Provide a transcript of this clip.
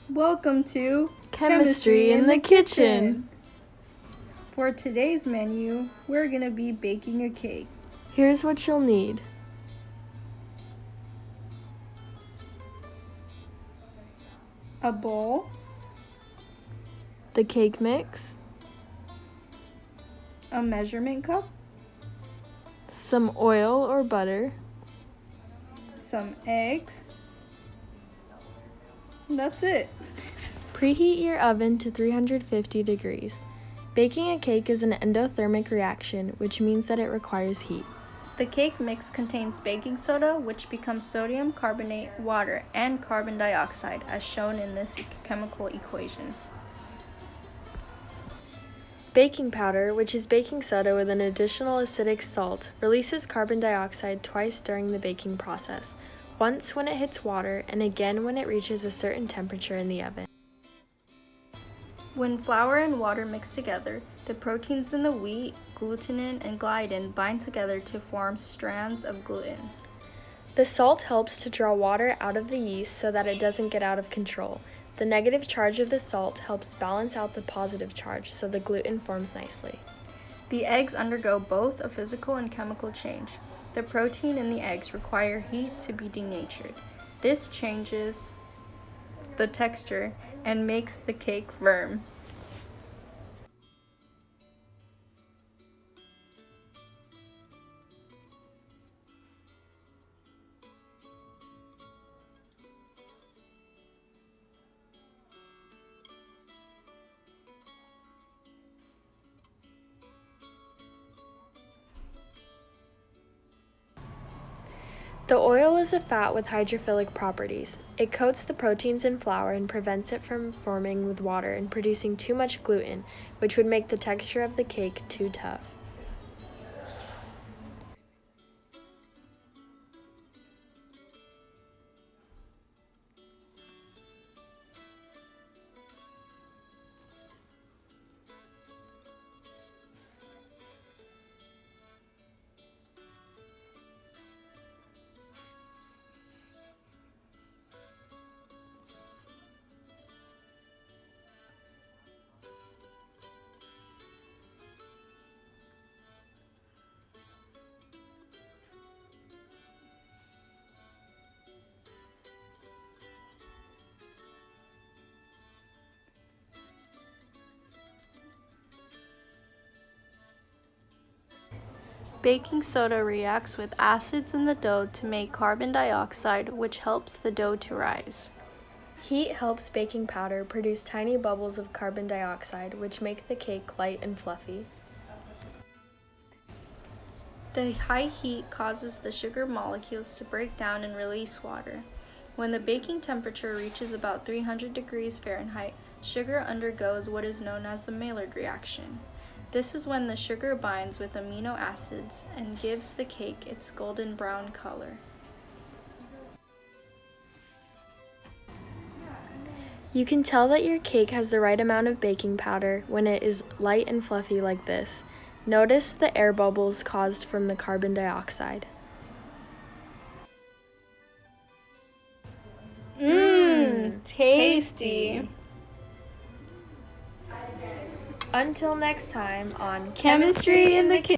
Welcome to Chemistry in the Kitchen. For today's menu, we're going to be baking a cake. Here's what you'll need. A bowl, The cake mix, a measurement cup, some oil or butter, some eggs. That's it. Preheat your oven to 350 degrees. Baking a cake is an endothermic reaction, which means that it requires heat. The cake mix contains baking soda, which becomes sodium carbonate, water, and carbon dioxide, as shown in this chemical equation. Baking powder, which is baking soda with an additional acidic salt, releases carbon dioxide twice during the baking process, once when it hits water and again when it reaches a certain temperature in the oven. When flour and water mix together, the proteins in the wheat, glutenin, and gliadin bind together to form strands of gluten. The salt helps to draw water out of the yeast so that it doesn't get out of control. The negative charge of the salt helps balance out the positive charge so the gluten forms nicely. The eggs undergo both a physical and chemical change. The protein in the eggs require heat to be denatured. This changes the texture and makes the cake firm. The oil is a fat with hydrophilic properties. It coats the proteins in flour and prevents it from forming with water and producing too much gluten, which would make the texture of the cake too tough. Baking soda reacts with acids in the dough to make carbon dioxide, which helps the dough to rise. Heat helps baking powder produce tiny bubbles of carbon dioxide, which make the cake light and fluffy. The high heat causes the sugar molecules to break down and release water. When the baking temperature reaches about 300 degrees Fahrenheit, sugar undergoes what is known as the Maillard reaction. This is when the sugar binds with amino acids and gives the cake its golden brown color. You can tell that your cake has the right amount of baking powder when it is light and fluffy like this. Notice the air bubbles caused from the carbon dioxide. Tasty! Until next time on Chemistry in the Kitchen.